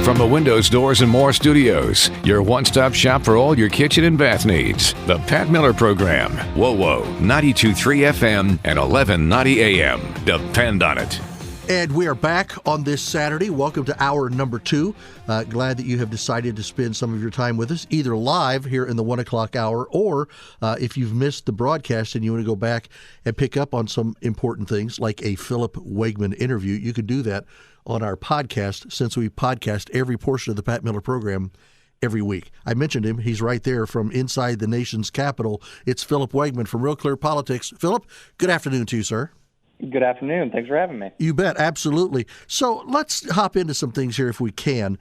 From the Windows, Doors, and More studios, your one-stop shop for all your kitchen and bath needs. The Pat Miller Program. WOWO, 92.3 FM and 1190 AM. Depend on it. And we are back on this Saturday. Welcome to hour number 2. Glad that you have decided to spend some of your time with us, either live here in the 1 o'clock hour, or if you've missed the broadcast and you want to go back and pick up on some important things like a Philip Wegman interview, you could do that on our podcast, since we podcast every portion of the Pat Miller Program every week. I mentioned him. He's right there from inside the nation's capital. It's Philip Wegman from Real Clear Politics. Philip, good afternoon to you, sir. Good afternoon. Thanks for having me. You bet. Absolutely. So let's hop into some things here if we can.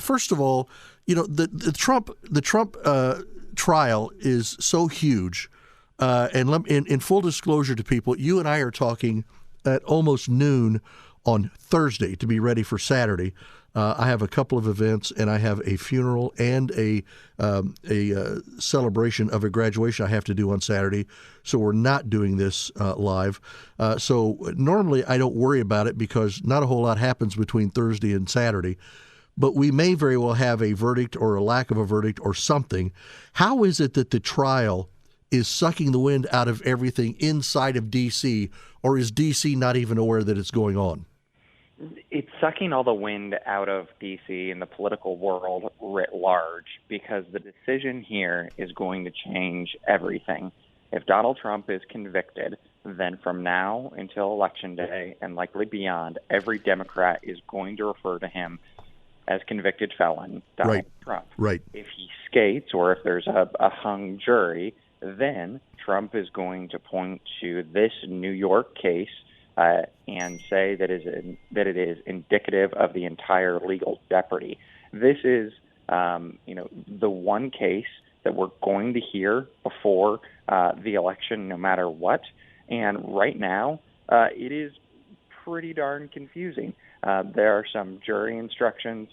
First of all, you know, the Trump trial is so huge. And in full disclosure to people, you and I are talking at almost noon on Thursday to be ready for Saturday. I have a couple of events, and I have a funeral and a celebration of a graduation I have to do on Saturday. So we're not doing this live. So normally I don't worry about it because not a whole lot happens between Thursday and Saturday. But we may very well have a verdict or a lack of a verdict or something. How is it that the trial is sucking the wind out of everything inside of D.C., or is D.C. not even aware that it's going on? It's sucking all the wind out of D.C. and the political world writ large, because the decision here is going to change everything. If Donald Trump is convicted, then from now until Election Day and likely beyond, every Democrat is going to refer to him as convicted felon Donald Trump. Right. If he skates, or if there's a hung jury, then Trump is going to point to this New York case and say that it is indicative of the entire legal jeopardy. This is, the one case that we're going to hear before the election, no matter what. And right now, it is pretty darn confusing. There are some jury instructions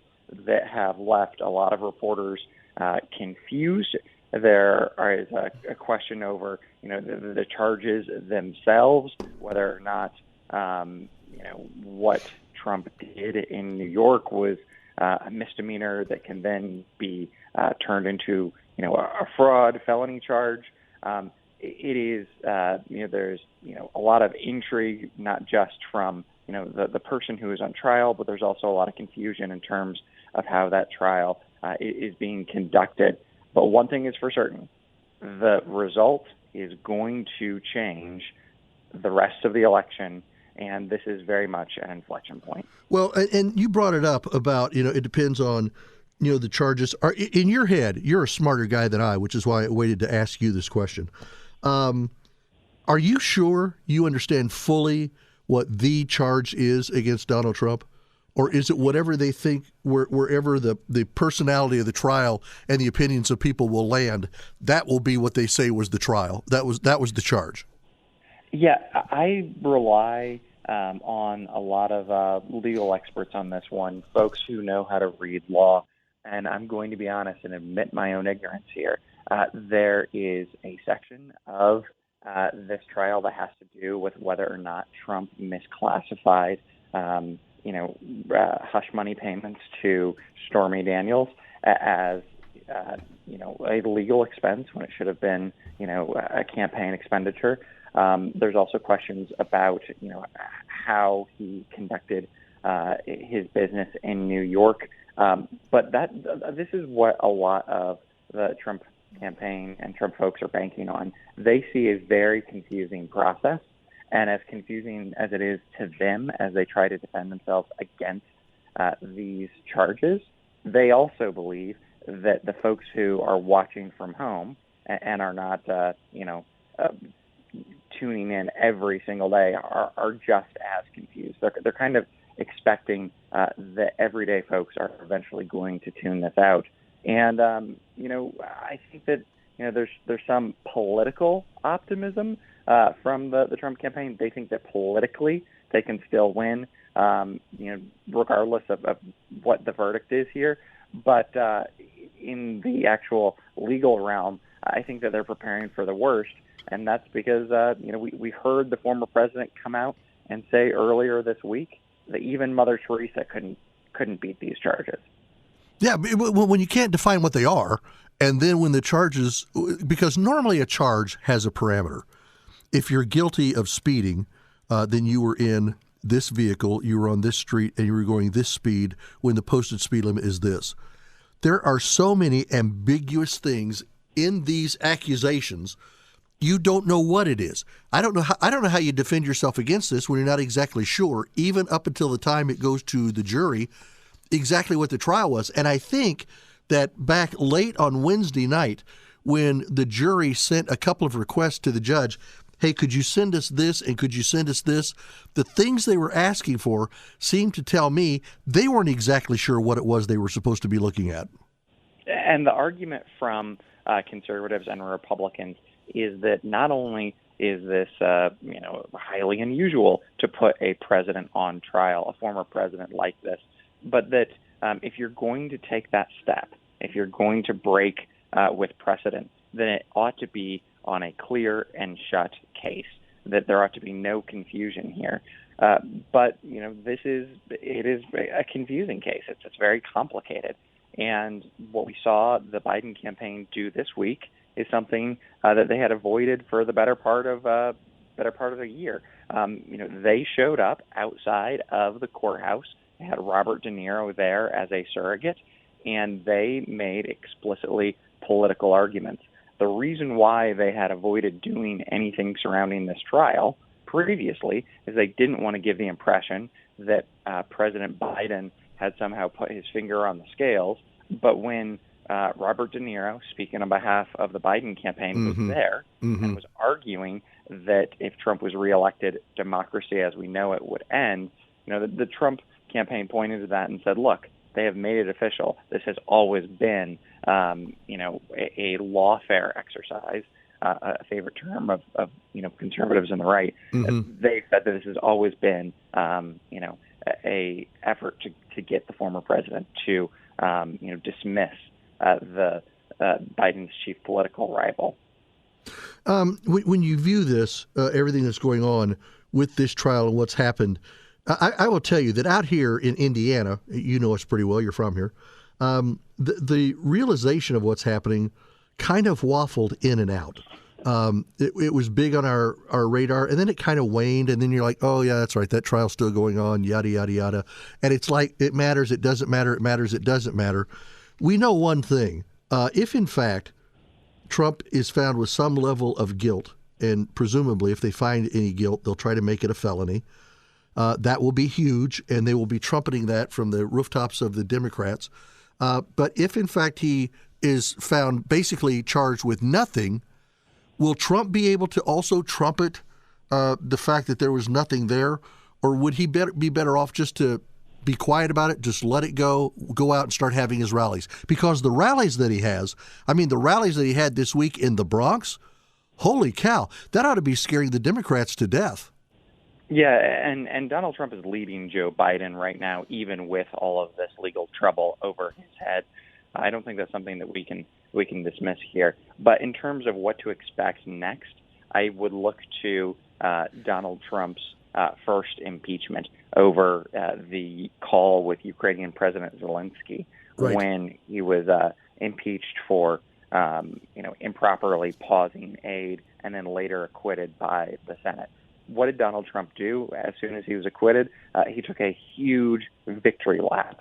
that have left a lot of reporters confused. There is a question over, the charges themselves, whether or not what Trump did in New York was a misdemeanor that can then be turned into, a fraud felony charge. It is, there's, a lot of intrigue, not just from, the person who is on trial, but there's also a lot of confusion in terms of how that trial is being conducted. But one thing is for certain, the result is going to change the rest of the election, and this is very much an inflection point. Well, and you brought it up about, it depends on, the charges. In your head, you're a smarter guy than I, which is why I waited to ask you this question. Are you sure you understand fully what the charge is against Donald Trump? Or is it whatever they think, wherever the personality of the trial and the opinions of people will land, that will be what they say was the trial? That was the charge. Yeah, I rely on a lot of legal experts on this one, folks who know how to read law. And I'm going to be honest and admit my own ignorance here. There is a section of this trial that has to do with whether or not Trump misclassified hush money payments to Stormy Daniels as, a legal expense when it should have been, a campaign expenditure. There's also questions about, how he conducted his business in New York. But this is what a lot of the Trump campaign and Trump folks are banking on. They see a very confusing process. And as confusing as it is to them as they try to defend themselves against these charges, they also believe that the folks who are watching from home and are not, tuning in every single day are just as confused. They're kind of expecting that everyday folks are eventually going to tune this out. And, I think that, there's some political optimism from the Trump campaign. They think that politically they can still win, regardless of what the verdict is here. But in the actual legal realm, I think that they're preparing for the worst. And that's because, we heard the former president come out and say earlier this week that even Mother Teresa couldn't beat these charges. Yeah, when you can't define what they are, and then when the charges, because normally a charge has a parameter. If you're guilty of speeding, then you were in this vehicle, you were on this street, and you were going this speed when the posted speed limit is this. There are so many ambiguous things in these accusations. You don't know what it is. I don't know how you defend yourself against this when you're not exactly sure, even up until the time it goes to the jury, exactly what the trial was. And I think that back late on Wednesday night, when the jury sent a couple of requests to the judge, hey, could you send us this and could you send us this? The things they were asking for seemed to tell me they weren't exactly sure what it was they were supposed to be looking at. And the argument from conservatives and Republicans is that not only is this highly unusual to put a president on trial, a former president like this, but that if you're going to take that step, if you're going to break with precedent, then it ought to be on a clear and shut case, that there ought to be no confusion here. But it is a confusing case. It's very complicated. And what we saw the Biden campaign do this week is something that they had avoided for the better part of a year. They showed up outside of the courthouse. They had Robert De Niro there as a surrogate, and they made explicitly political arguments. The reason why they had avoided doing anything surrounding this trial previously is they didn't want to give the impression that President Biden had somehow put his finger on the scales. But when Robert De Niro, speaking on behalf of the Biden campaign, was there and was arguing that if Trump was reelected, democracy as we know it would end, the Trump campaign pointed to that and said, look, they have made it official. This has always been, a lawfare exercise, a favorite term of conservatives on the right. They said that this has always been, a effort to get the former president to, dismiss the Biden's chief political rival. When you view this, everything that's going on with this trial and what's happened, I will tell you that out here in Indiana, you know us pretty well, you're from here, the realization of what's happening kind of waffled in and out. It was big on our radar, and then it kind of waned, and then you're like, oh, yeah, that's right, that trial's still going on, yada, yada, yada. And it's like, it matters, it doesn't matter, it matters, it doesn't matter. We know one thing. If, in fact, Trump is found with some level of guilt, and presumably if they find any guilt, they'll try to make it a felony, that will be huge, and they will be trumpeting that from the rooftops of the Democrats. But if, in fact, he is found basically charged with nothing, will Trump be able to also trumpet the fact that there was nothing there? Or would he be better off just to be quiet about it, just let it go out and start having his rallies? Because the rallies that he has, the rallies that he had this week in the Bronx, holy cow, that ought to be scaring the Democrats to death. Yeah, and Donald Trump is leading Joe Biden right now, even with all of this legal trouble over his head. I don't think that's something that we can dismiss here. But in terms of what to expect next, I would look to Donald Trump's first impeachment over the call with Ukrainian President Zelensky, right, when he was impeached for improperly pausing aid and then later acquitted by the Senate. What did Donald Trump do as soon as he was acquitted? He took a huge victory lap.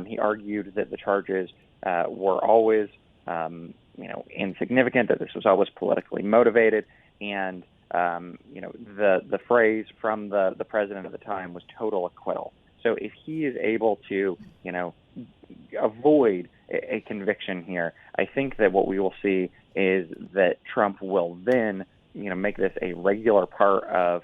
He argued that the charges were always, insignificant, that this was always politically motivated, and the phrase from the president at the time was total acquittal. So if he is able to, avoid a conviction here, I think that what we will see is that Trump will then make this a regular part of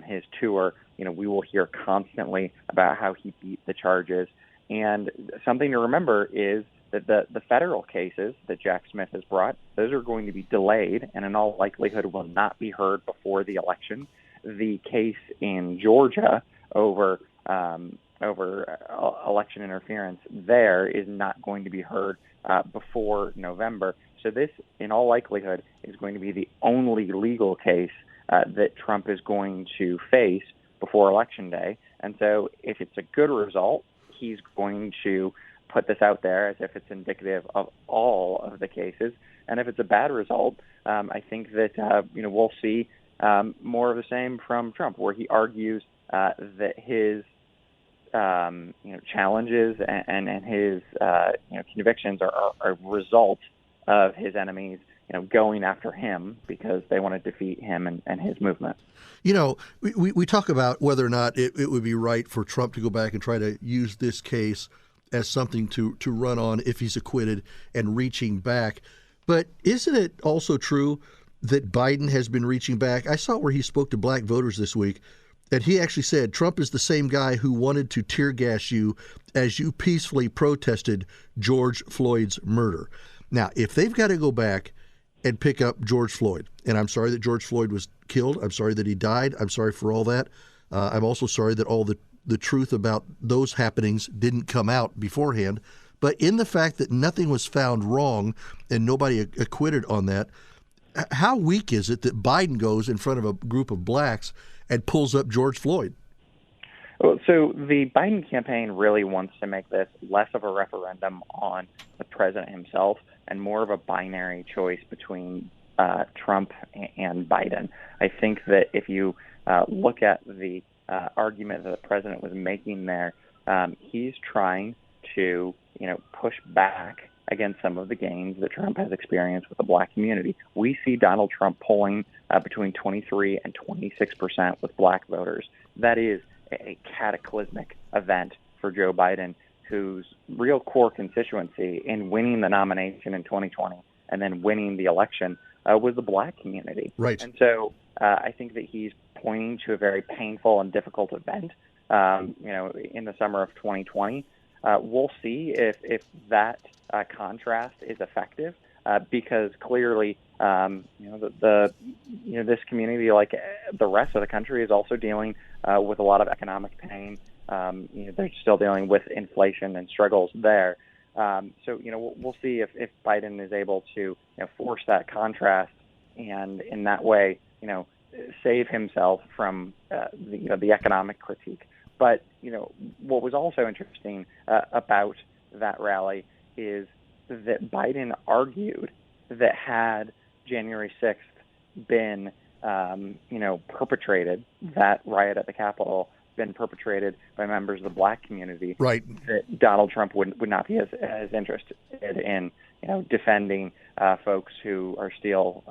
his tour. We will hear constantly about how he beat the charges. And something to remember is that the federal cases that Jack Smith has brought, those are going to be delayed and in all likelihood will not be heard before the election. The case in Georgia over election interference there is not going to be heard before November. So this, in all likelihood, is going to be the only legal case that Trump is going to face before Election Day. And so if it's a good result, he's going to put this out there as if it's indicative of all of the cases. And if it's a bad result, I think that we'll see more of the same from Trump, where he argues that his challenges and his convictions are a result of his enemies going after him because they want to defeat him and his movement. We talk about whether or not it would be right for Trump to go back and try to use this case as something to run on if he's acquitted and reaching back. But isn't it also true that Biden has been reaching back? I saw where he spoke to black voters this week, and he actually said Trump is the same guy who wanted to tear gas you as you peacefully protested George Floyd's murder. Now, if they've got to go back and pick up George Floyd, and I'm sorry that George Floyd was killed, I'm sorry that he died, I'm sorry for all that. I'm also sorry that all the truth about those happenings didn't come out beforehand. But in the fact that nothing was found wrong and nobody acquitted on that, how weak is it that Biden goes in front of a group of blacks and pulls up George Floyd? Well, so the Biden campaign really wants to make this less of a referendum on the president himself and more of a binary choice between Trump and Biden. I think that if you look at the argument that the president was making there, he's trying to push back against some of the gains that Trump has experienced with the black community. We see Donald Trump polling between 23 and 26% with black voters. That is a cataclysmic event for Joe Biden, whose real core constituency in winning the nomination in 2020 and then winning the election was the black community. Right. And so I think that he's pointing to a very painful and difficult event, in the summer of 2020. We'll see if that contrast is effective, because clearly, this community, like the rest of the country, is also dealing with a lot of economic pain. They're still dealing with inflation and struggles there. So we'll see if Biden is able to force that contrast and in that way, save himself from the economic critique. But what was also interesting about that rally is that Biden argued that had January 6th been, perpetrated, that riot at the Capitol been perpetrated by members of the black community, right, that Donald Trump would not be as interested in, defending folks who are still,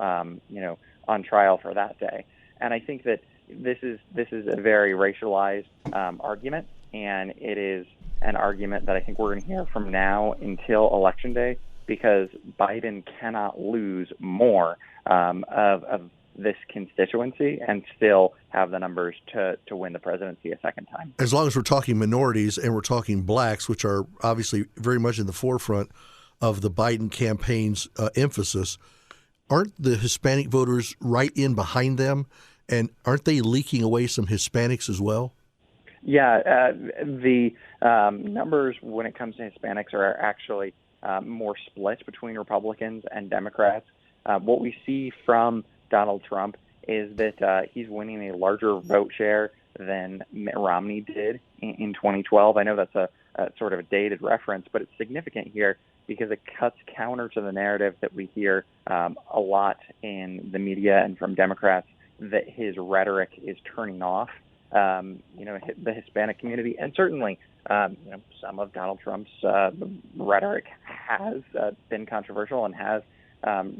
on trial for that day. And I think that this is a very racialized argument, and it is an argument that I think we're going to hear from now until Election Day, because Biden cannot lose more of this constituency and still have the numbers to win the presidency a second time. As long as we're talking minorities and we're talking blacks, which are obviously very much in the forefront of the Biden campaign's emphasis, aren't the Hispanic voters right in behind them? And aren't they leaking away some Hispanics as well? Yeah, the numbers when it comes to Hispanics are actually more split between Republicans and Democrats. What we see from Donald Trump is that he's winning a larger vote share than Mitt Romney did in 2012. I know that's a sort of a dated reference, but it's significant here because it cuts counter to the narrative that we hear a lot in the media and from Democrats, that his rhetoric is turning off, the Hispanic community. And certainly, some of Donald Trump's rhetoric has been controversial and has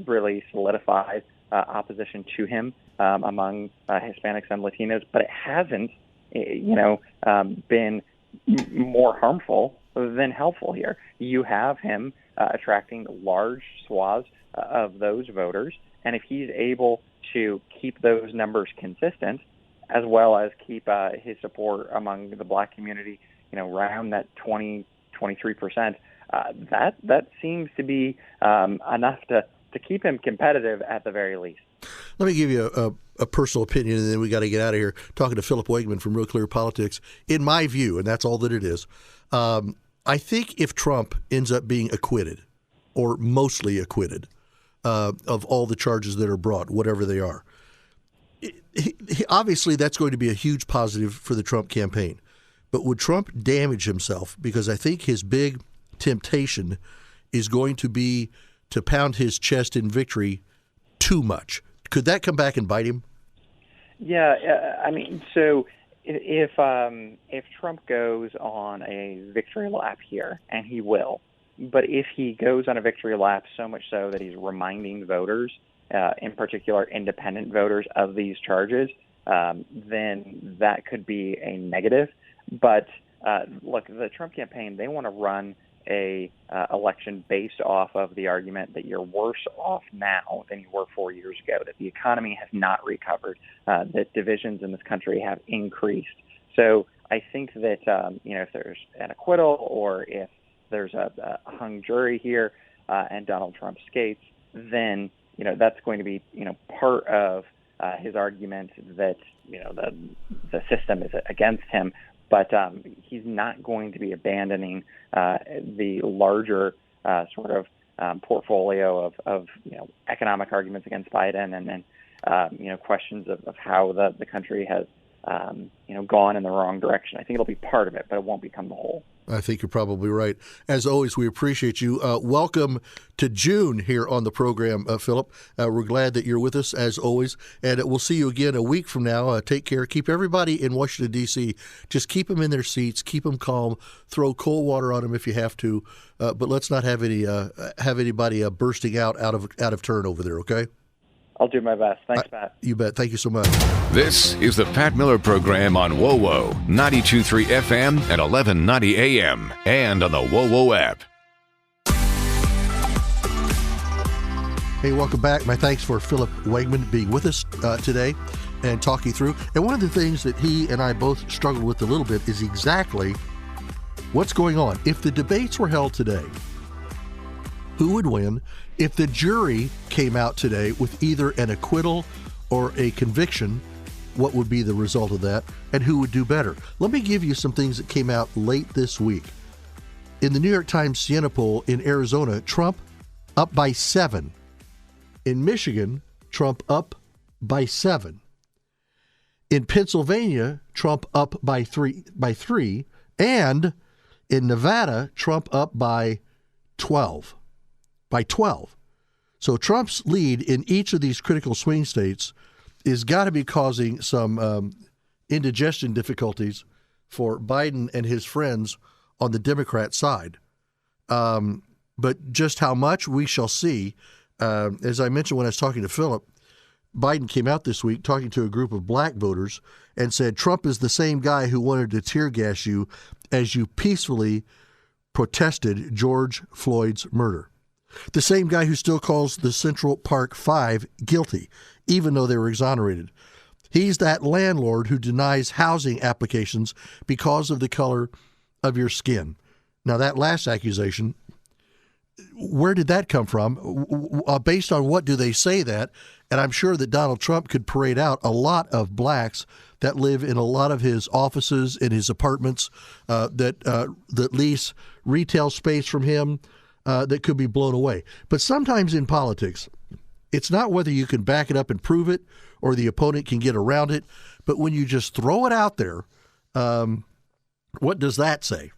really solidified opposition to him among Hispanics and Latinos, but it hasn't, been more harmful than helpful here. You have him attracting large swaths of those voters, and if he's able to keep those numbers consistent, as well as keep his support among the black community, around that 23%, that seems to be enough to keep him competitive at the very least. Let me give you a personal opinion, and then we got to get out of here. Talking to Philip Wegman from Real Clear Politics. In my view, and that's all that it is, I think if Trump ends up being acquitted, or mostly acquitted, of all the charges that are brought, whatever they are, obviously that's going to be a huge positive for the Trump campaign. but would Trump damage himself? Because I think his big temptation is going to be to pound his chest in victory too much. Could that come back and bite him? Yeah, I mean, so if Trump goes on a victory lap here, and he will, but if he goes on a victory lap so much so that he's reminding voters, in particular independent voters, of these charges, then that could be a negative. But look, the Trump campaign, they want to run a election based off of the argument that you're worse off now than you were 4 years ago, that the economy has not recovered, that divisions in this country have increased. So I think that if there's an acquittal or if there's a hung jury here and Donald Trump skates, then that's going to be part of his argument that the system is against him. But he's not going to be abandoning the larger sort of portfolio of economic arguments against Biden and questions of how the country has gone in the wrong direction. I think it'll be part of it, but it won't become the whole. I think you're probably right. As always, we appreciate you. Welcome to June here on the program, Philip. We're glad that you're with us, as always, and we'll see you again a week from now. Take care. Keep everybody in Washington, D.C., just keep them in their seats, keep them calm, throw cold water on them if you have to, but let's not have anybody bursting out of turn over there, okay? I'll do my best. Thanks, Pat. You bet. Thank you so much. This is the Pat Miller Program on WOWO, 92.3 FM and 1190 AM, and on the WOWO app. Hey, welcome back. My thanks for Philip Wegman being with us today and talking through. And one of the things that he and I both struggled with a little bit is exactly what's going on. If the debates were held today, who would win? If the jury came out today with either an acquittal or a conviction, what would be the result of that, and who would do better? Let me give you some things that came out late this week. In the New York Times Siena poll in Arizona, Trump up by 7. In Michigan, Trump up by 7. In Pennsylvania, Trump up by 3, and in Nevada, Trump up by 12. So Trump's lead in each of these critical swing states is got to be causing some indigestion difficulties for Biden and his friends on the Democrat side. But just how much, we shall see. As I mentioned when I was talking to Philip, Biden came out this week talking to a group of black voters and said Trump is the same guy who wanted to tear gas you as you peacefully protested George Floyd's murder. The same guy who still calls the Central Park Five guilty, even though they were exonerated. He's that landlord who denies housing applications because of the color of your skin. Now, that last accusation, where did that come from? Based on what do they say that? And I'm sure that Donald Trump could parade out a lot of blacks that live in a lot of his offices, in his apartments, that lease retail space from him, that could be blown away. But sometimes in politics, it's not whether you can back it up and prove it or the opponent can get around it, but when you just throw it out there, what does that say?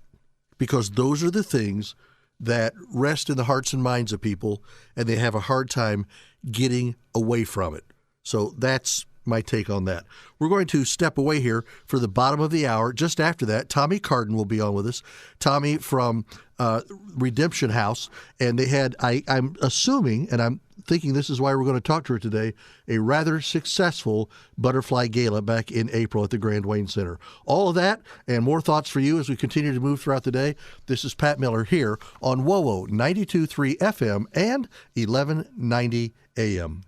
Because those are the things that rest in the hearts and minds of people, and they have a hard time getting away from it. So that's my take on that. We're going to step away here for the bottom of the hour. Just after that, Tommy Carden will be on with us. Tommy from Redemption House, and they had, I'm assuming, and I'm thinking this is why we're going to talk to her today, a rather successful butterfly gala back in April at the Grand Wayne Center. All of that and more thoughts for you as we continue to move throughout the day. This is Pat Miller here on WOWO 92.3 FM and 1190 AM.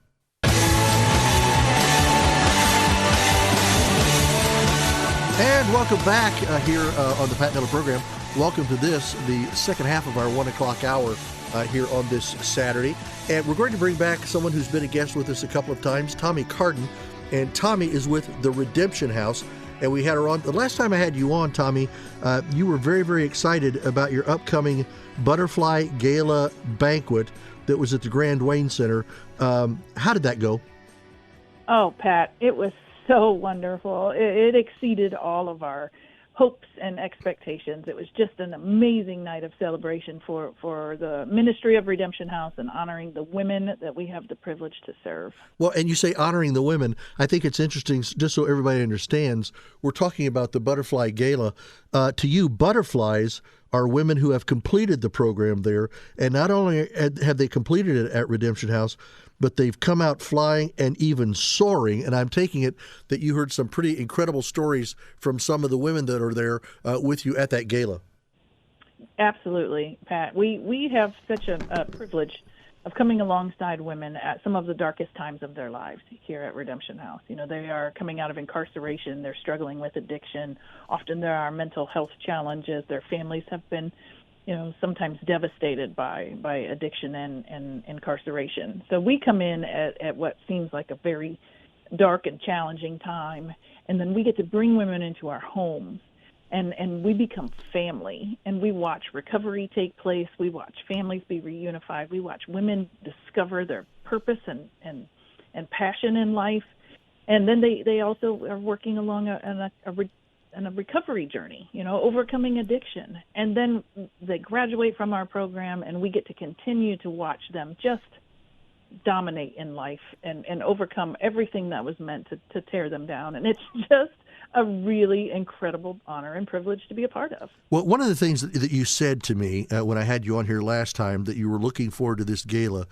And welcome back here on the Pat Miller program. Welcome to this, the second half of our 1 o'clock hour here on this Saturday. And we're going to bring back someone who's been a guest with us a couple of times, Tommy Carden. And Tommy is with the Redemption House. And we had her on. The last time I had you on, Tommy, you were very, very excited about your upcoming Butterfly Gala banquet that was at the Grand Wayne Center. How did that go? Oh, Pat, it was so wonderful. It exceeded all of our hopes and expectations. It was just an amazing night of celebration for the ministry of Redemption House and honoring the women that we have the privilege to serve. Well, and you say honoring the women. I think it's interesting, just so everybody understands, we're talking about the Butterfly Gala. To you, butterflies are women who have completed the program there, and not only have they completed it at Redemption House, but they've come out flying and even soaring. And I'm taking it that you heard some pretty incredible stories from some of the women that are there with you at that gala. Absolutely, Pat. We have such a privilege of coming alongside women at some of the darkest times of their lives here at Redemption House. You know, they are coming out of incarceration. They're struggling with addiction. Often there are mental health challenges. Their families have been, sometimes devastated by addiction and incarceration. So we come in at what seems like a very dark and challenging time, and then we get to bring women into our homes, and we become family, and we watch recovery take place. We watch families be reunified. We watch women discover their purpose and passion in life, and then they also are working along a recovery journey, overcoming addiction. And then they graduate from our program, and we get to continue to watch them just dominate in life and overcome everything that was meant to tear them down. And it's just a really incredible honor and privilege to be a part of. Well, one of the things that you said to me when I had you on here last time, that you were looking forward to this gala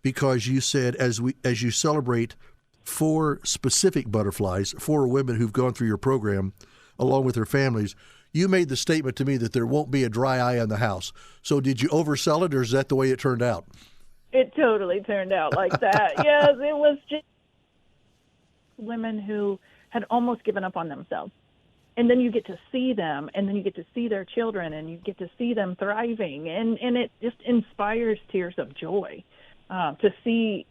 because you said as you celebrate 4 specific butterflies, 4 women who've gone through your program, along with their families, you made the statement to me that there won't be a dry eye on the house. So did you oversell it, or is that the way it turned out? It totally turned out like that. Yes, it was just women who had almost given up on themselves. And then you get to see them, and then you get to see their children, and you get to see them thriving. And it just inspires tears of joy to see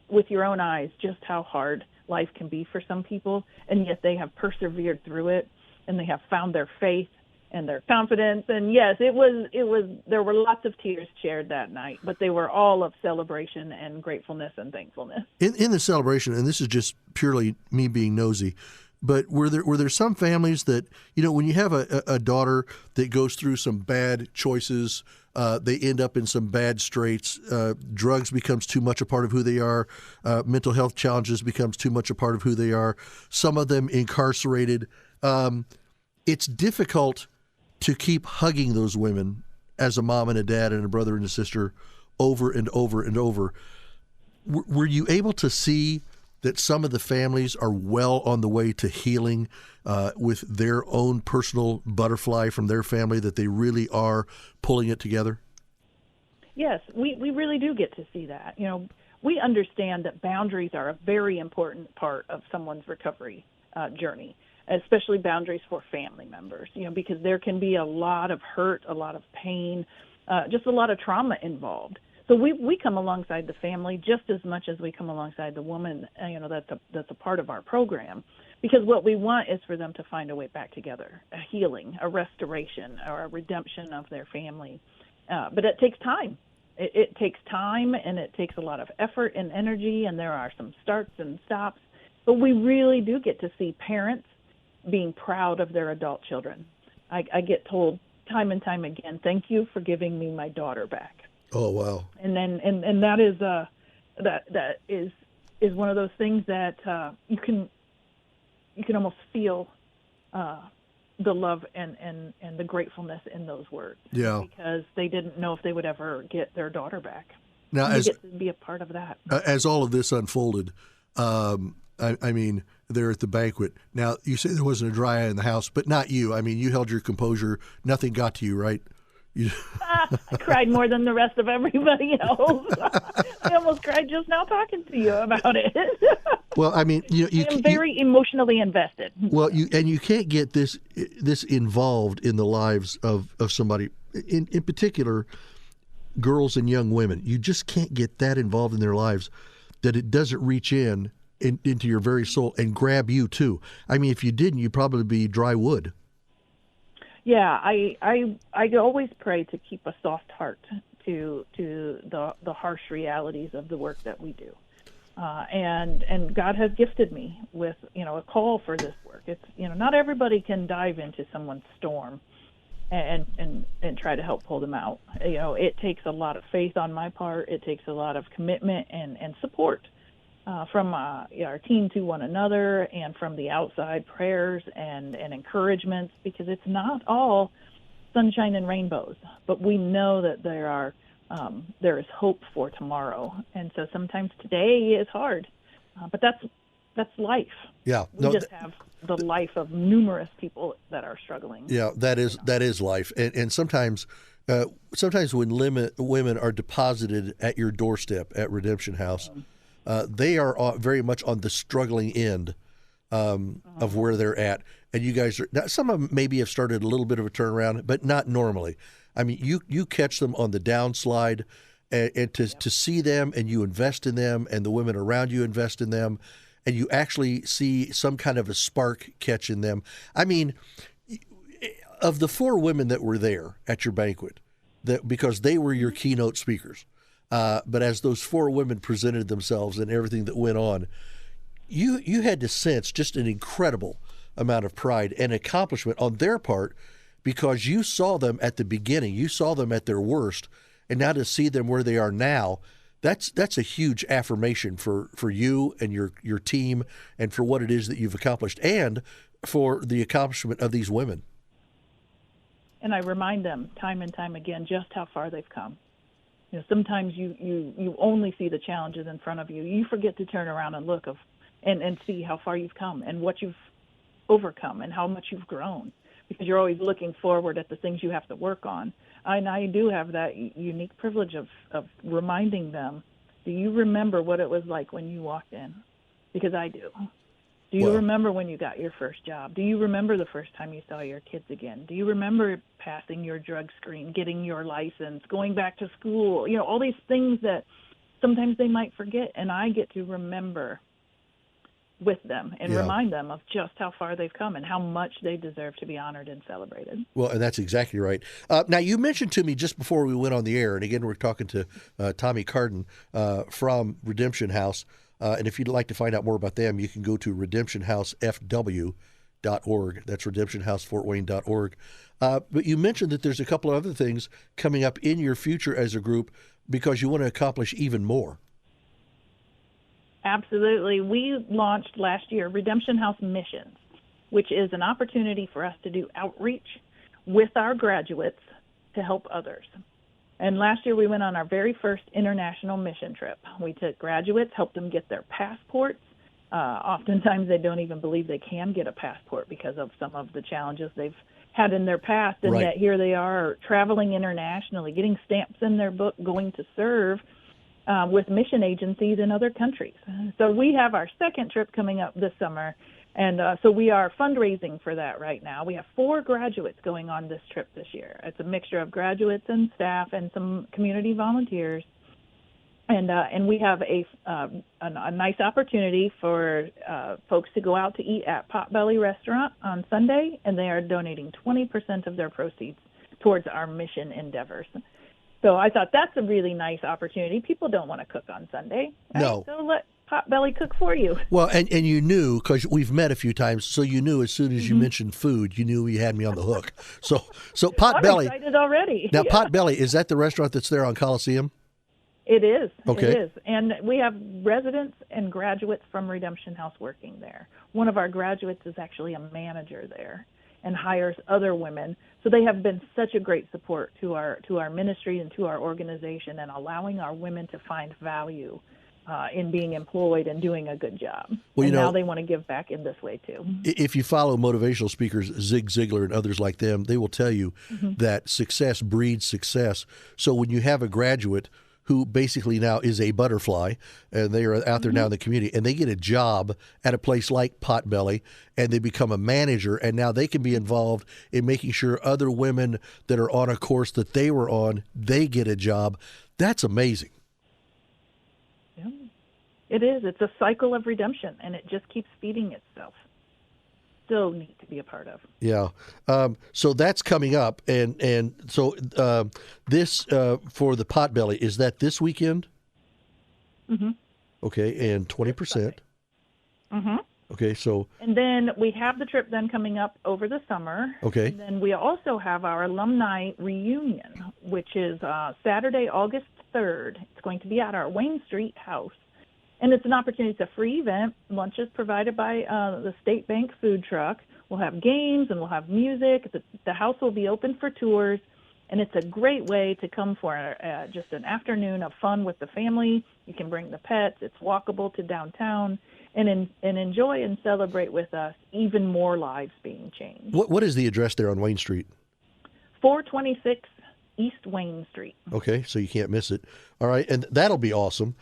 with your own eyes just how hard life can be for some people, and yet they have persevered through it. And they have found their faith and their confidence. And yes, it was. There were lots of tears shared that night, but they were all of celebration and gratefulness and thankfulness. In the celebration, and this is just purely me being nosy, but were there some families that, when you have a daughter that goes through some bad choices, they end up in some bad straits, drugs becomes too much a part of who they are, mental health challenges becomes too much a part of who they are, some of them incarcerated. It's difficult to keep hugging those women as a mom and a dad and a brother and a sister over and over and over. Were you able to see that some of the families are well on the way to healing with their own personal butterfly from their family, that they really are pulling it together? Yes, we really do get to see that. We understand that boundaries are a very important part of someone's recovery journey, especially boundaries for family members, because there can be a lot of hurt, a lot of pain, just a lot of trauma involved. So we come alongside the family just as much as we come alongside the woman, that's a part of our program, because what we want is for them to find a way back together, a healing, a restoration, or a redemption of their family. But it takes time. It takes time, and it takes a lot of effort and energy, and there are some starts and stops. But we really do get to see parents being proud of their adult children. I get told time and time again, "Thank you for giving me my daughter back." Oh, wow. And then and that is that is one of those things that you can almost feel the love and the gratefulness in those words. Yeah. Because they didn't know if they would ever get their daughter back. Now, you get to be a part of that. As all of this unfolded, I mean, there at the banquet. Now, you say there wasn't a dry eye in the house, but not you. I mean, you held your composure. Nothing got to you, right? I cried more than the rest of everybody else. I almost cried just now talking to you about it. Well, I mean, I'm very emotionally invested. Well, you can't get this involved in the lives of somebody, in particular, girls and young women. You just can't get that involved in their lives that it doesn't reach into your very soul and grab you too. I mean, if you didn't, you'd probably be dry wood. Yeah, I always pray to keep a soft heart to the harsh realities of the work that we do. And God has gifted me with, a call for this work. It's, not everybody can dive into someone's storm and try to help pull them out. It takes a lot of faith on my part. It takes a lot of commitment and support from our team to one another, and from the outside prayers and encouragements, because it's not all sunshine and rainbows, but we know that there is hope for tomorrow. And so sometimes today is hard, but that's life. Yeah, we just have the life of numerous people that are struggling. Yeah, that is life, and sometimes when women are deposited at your doorstep at Redemption House, they are very much on the struggling end of where they're at, and you guys are. Now, some of them maybe have started a little bit of a turnaround, but not normally. I mean, you catch them on the downslide, and to see them, and you invest in them, and the women around you invest in them, and you actually see some kind of a spark catch in them. I mean, of the 4 women that were there at your banquet, because they were your keynote speakers, but as those 4 women presented themselves and everything that went on, you had to sense just an incredible amount of pride and accomplishment on their part, because you saw them at the beginning, you saw them at their worst, and now to see them where they are now, that's a huge affirmation for you and your team, and for what it is that you've accomplished, and for the accomplishment of these women. And I remind them time and time again just how far they've come. Sometimes you only see the challenges in front of you. You forget to turn around and look and see how far you've come and what you've overcome and how much you've grown, because you're always looking forward at the things you have to work on. And I do have that unique privilege of reminding them, do you remember what it was like when you walked in? Because I do. Do you remember when you got your first job? Do you remember the first time you saw your kids again? Do you remember passing your drug screen, getting your license, going back to school? All these things that sometimes they might forget, and I get to remember with them and remind them of just how far they've come and how much they deserve to be honored and celebrated. Well, and that's exactly right. Now, you mentioned to me just before we went on the air, and again, we're talking to Tommy Carden from Redemption House, and if you'd like to find out more about them, you can go to redemptionhousefw.org. That's redemptionhousefortwayne.org. But you mentioned that there's a couple of other things coming up in your future as a group, because you want to accomplish even more. Absolutely. We launched last year Redemption House Missions, which is an opportunity for us to do outreach with our graduates to help others. And last year we went on our very first international mission trip. We took graduates, helped them get their passports. Oftentimes they don't even believe they can get a passport because of some of the challenges they've had in their past, and yet here they are traveling internationally, getting stamps in their book, going to serve with mission agencies in other countries. So we have our second trip coming up this summer, and so we are fundraising for that right now. We have 4 graduates going on this trip this year. It's a mixture of graduates and staff and some community volunteers, and we have a nice opportunity for folks to go out to eat at Potbelly Restaurant on Sunday, and they are donating 20% of their proceeds towards our mission endeavors. So I thought that's a really nice opportunity. People don't want to cook on Sunday. Right? No. So let Potbelly cook for you. Well, and you knew, because we've met a few times, so you knew as soon as you mentioned food, you knew you had me on the hook. So Potbelly. I'm excited already. Now, Potbelly, is that the restaurant that's there on Coliseum? It is. Okay. It is. And we have residents and graduates from Redemption House working there. One of our graduates is actually a manager there and hires other women. So they have been such a great support to our ministry and to our organization, and allowing our women to find value in being employed and doing a good job. Well, and now they want to give back in this way too. If you follow motivational speakers, Zig Ziglar and others like them, they will tell you that success breeds success. So when you have a graduate who basically now is a butterfly, and they are out there now in the community, and they get a job at a place like Potbelly, and they become a manager, and now they can be involved in making sure other women that are on a course that they were on, they get a job. That's amazing. Yeah, it is. It's a cycle of redemption, and it just keeps feeding itself. So neat to be a part of. Yeah. So that's coming up, and so this for the Potbelly, is that this weekend? Okay, and 20%. Mm-hmm. Okay, so And then we have the trip then coming up over the summer. Okay. And then we also have our alumni reunion, which is Saturday, August 3rd. It's going to be at our Wayne Street house. And it's an opportunity. It's a free event. Lunch is provided by the State Bank food truck. We'll have games and we'll have music. The house will be open for tours. And it's a great way to come for just an afternoon of fun with the family. You can bring the pets. It's walkable to downtown. And enjoy and celebrate with us even more lives being changed. what is the address there on Wayne Street? 426 East Wayne Street. Okay, so you can't miss it. All right, and that'll be awesome.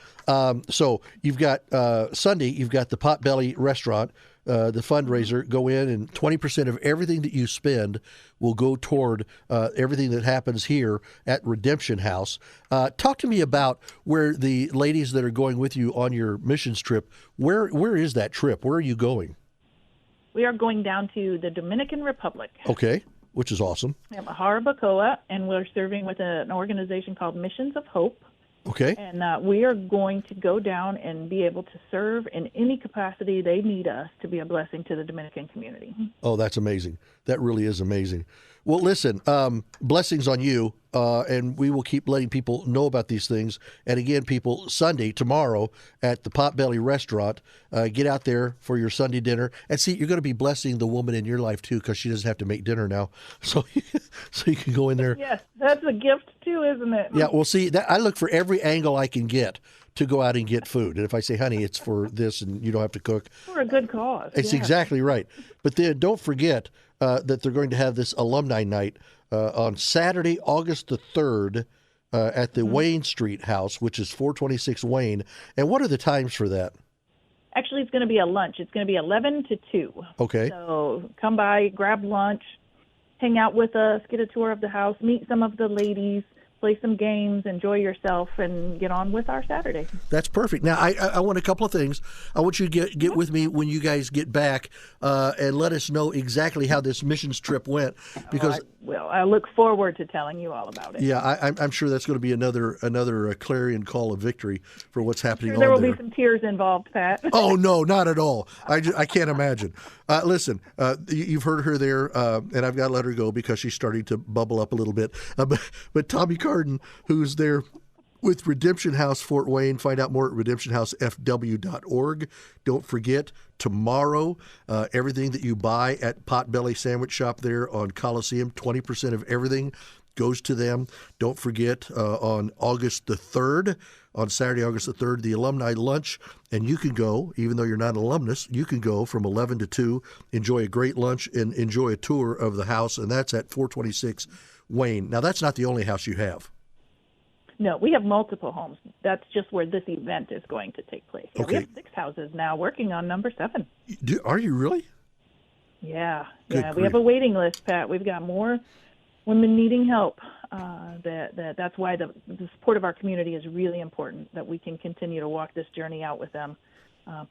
So you've got Sunday, you've got the Potbelly Restaurant, the fundraiser. Go in, and 20% of everything that you spend will go toward everything that happens here at Redemption House. Talk to me about where the ladies that are going with you on your missions trip, where is that trip? Where are you going? We are going down to the Dominican Republic. Okay, which is awesome. We have Jarabacoa, and we're serving with an organization called Missions of Hope. Okay. And we are going to go down and be able to serve in any capacity they need us to be a blessing to the Dominican community. Oh, that's amazing. That really is amazing. Well, listen, blessings on you, and we will keep letting people know about these things. And again, people, Sunday, tomorrow, at the Potbelly Restaurant, get out there for your Sunday dinner. And see, you're going to be blessing the woman in your life, too, because she doesn't have to make dinner now. So you can go in there. Yes, that's a gift, too, isn't it? Yeah, well, see, I look for every angle I can get to go out and get food. And if I say, honey, it's for this and you don't have to cook. For a good cause. It's yeah. exactly right. But then don't forget that they're going to have this alumni night on Saturday, August the 3rd at the Wayne Street house, which is 426 Wayne. And what are the times for that? Actually, it's going to be a lunch. It's going to be 11 to 2. Okay. So come by, grab lunch, hang out with us, get a tour of the house, meet some of the ladies, play some games, enjoy yourself, and get on with our Saturday. That's perfect. Now, I want a couple of things. I want you to get with me when you guys get back and let us know exactly how this missions trip went. Because I look forward to telling you all about it. Yeah, I'm sure that's going to be another clarion call of victory for what's happening on there there. There will be some tears involved, Pat. Oh, no, not at all. I can't imagine. Listen, you've heard her there, and I've got to let her go because she's starting to bubble up a little bit. But Tommy Carden, who's there with Redemption House Fort Wayne, find out more at redemptionhousefw.org. Don't forget, tomorrow, everything that you buy at Potbelly Sandwich Shop there on Coliseum, 20% of everything goes to them. Don't forget, on August the 3rd, on Saturday, August the 3rd, the alumni lunch, and you can go, even though you're not an alumnus, you can go from 11 to 2, enjoy a great lunch, and enjoy a tour of the house, and that's at 426 Wayne. Now, that's not the only house you have. No, we have multiple homes. That's just where this event is going to take place. Yeah, Okay. We have 6 houses now, working on number 7. Are you really? Yeah, Good we have grief. a waiting list, Pat. We've got more women needing help. That's why the support of our community is really important, that we can continue to walk this journey out with them,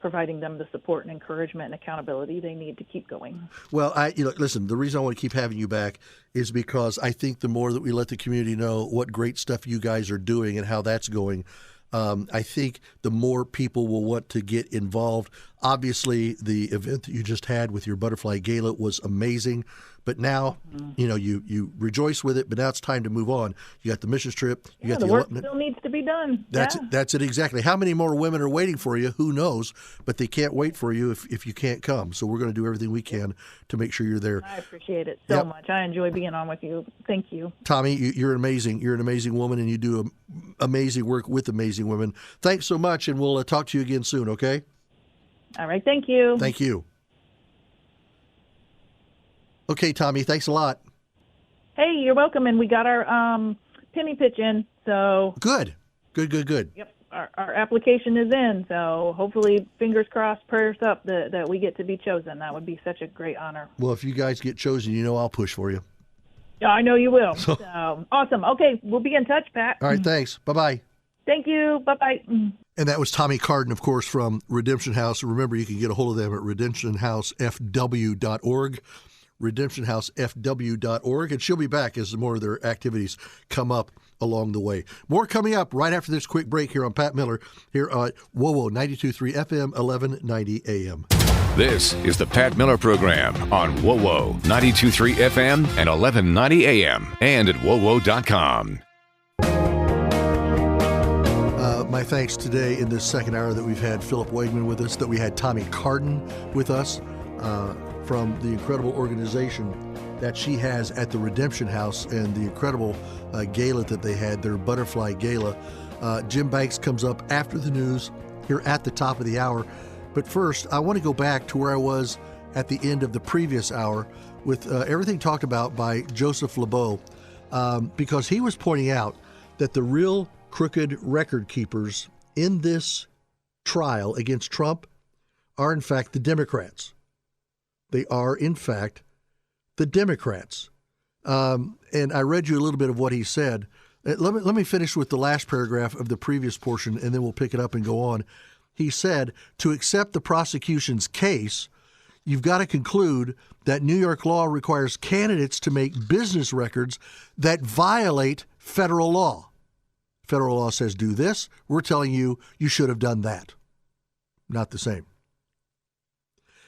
providing them the support and encouragement and accountability they need to keep going. Well, listen, the reason I want to keep having you back is because I think the more that we let the community know what great stuff you guys are doing and how that's going, I think the more people will want to get involved. Obviously, the event that you just had with your Butterfly Gala was amazing. But now, you rejoice with it, but now it's time to move on. You got the missions trip. You got the work still needs to be done. That's it exactly. How many more women are waiting for you? Who knows? But they can't wait for you if you can't come. So we're going to do everything we can to make sure you're there. I appreciate it so much. I enjoy being on with you. Thank you. Tommy, you're amazing. You're an amazing woman, and you do amazing work with amazing women. Thanks so much, and we'll talk to you again soon, okay? All right. Thank you. Thank you. Okay, Tommy, thanks a lot. Hey, you're welcome. And we got our penny pitch in. So Good. Yep. Our application is in. So hopefully, fingers crossed, prayers up that we get to be chosen. That would be such a great honor. Well, if you guys get chosen, I'll push for you. Yeah, I know you will. So, awesome. Okay, we'll be in touch, Pat. All right, thanks. Bye-bye. Thank you. Bye-bye. And that was Tommy Carden, of course, from Redemption House. Remember, you can get a hold of them at redemptionhousefw.org. redemptionhousefw.org, and she'll be back as more of their activities come up along the way. More coming up right after this quick break here on Pat Miller here at WOWO 92.3 FM, 1190 AM. This is the Pat Miller Program on WOWO 92.3 FM and 1190 AM and at WOWO.com. My thanks today in this second hour that we've had Philip Wegman with us, that we had Tommy Carden with us from the incredible organization that she has at the Redemption House and the incredible gala that they had, their Butterfly Gala. Jim Banks comes up after the news here at the top of the hour. But first, I want to go back to where I was at the end of the previous hour with everything talked about by Joseph LeBeau, because he was pointing out that the real crooked record keepers in this trial against Trump are, in fact, the Democrats. They are, in fact, the Democrats. And I read you a little bit of what he said. Let me finish with the last paragraph of the previous portion, and then we'll pick it up and go on. He said, to accept the prosecution's case, you've got to conclude that New York law requires candidates to make business records that violate federal law. Federal law says do this. We're telling you, you should have done that. Not the same.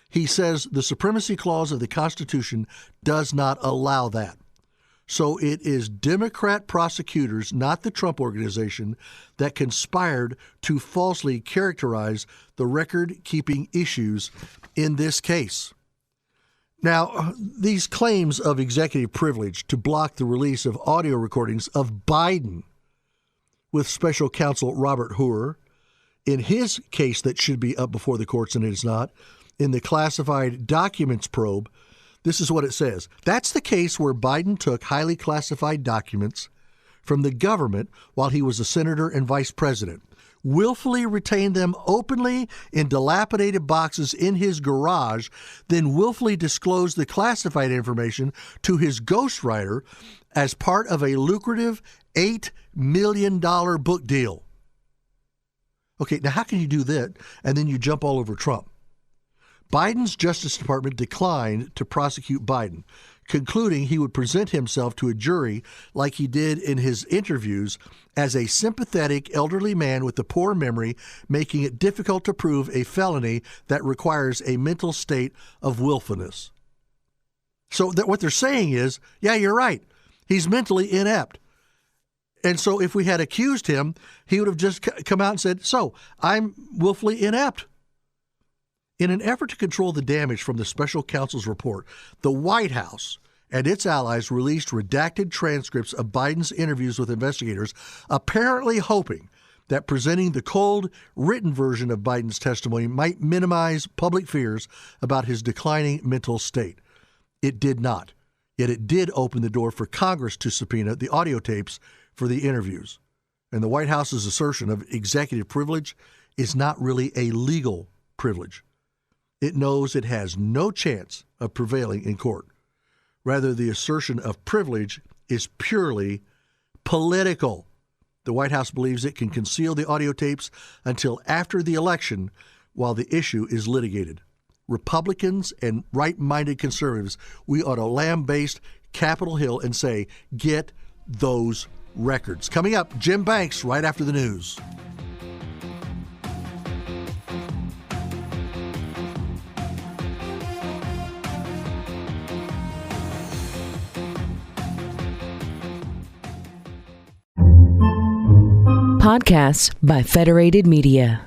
He says the supremacy clause of the Constitution does not allow that. So it is Democrat prosecutors, not the Trump organization, that conspired to falsely characterize the record-keeping issues in this case. Now, these claims of executive privilege to block the release of audio recordings of Biden with special counsel Robert Hur, in his case that should be up before the courts and it is not, in the classified documents probe, this is what it says. That's the case where Biden took highly classified documents from the government while he was a senator and vice president, willfully retained them openly in dilapidated boxes in his garage, then willfully disclosed the classified information to his ghostwriter as part of a lucrative $8 million book deal. Okay, now how can you do that and then you jump all over Trump? Biden's Justice Department declined to prosecute Biden, concluding he would present himself to a jury like he did in his interviews as a sympathetic elderly man with a poor memory, making it difficult to prove a felony that requires a mental state of willfulness. So that what they're saying is, yeah, you're right. He's mentally inept. And so if we had accused him, he would have just come out and said, so I'm willfully inept. In an effort to control the damage from the special counsel's report, the White House and its allies released redacted transcripts of Biden's interviews with investigators, apparently hoping that presenting the cold, written version of Biden's testimony might minimize public fears about his declining mental state. It did not. Yet it did open the door for Congress to subpoena the audio tapes for the interviews. And the White House's assertion of executive privilege is not really a legal privilege. It knows it has no chance of prevailing in court. Rather, the assertion of privilege is purely political. The White House believes it can conceal the audio tapes until after the election while the issue is litigated. Republicans and right-minded conservatives, we ought to lambaste Capitol Hill and say, get those records. Coming up, Jim Banks right after the news. Podcasts by Federated Media.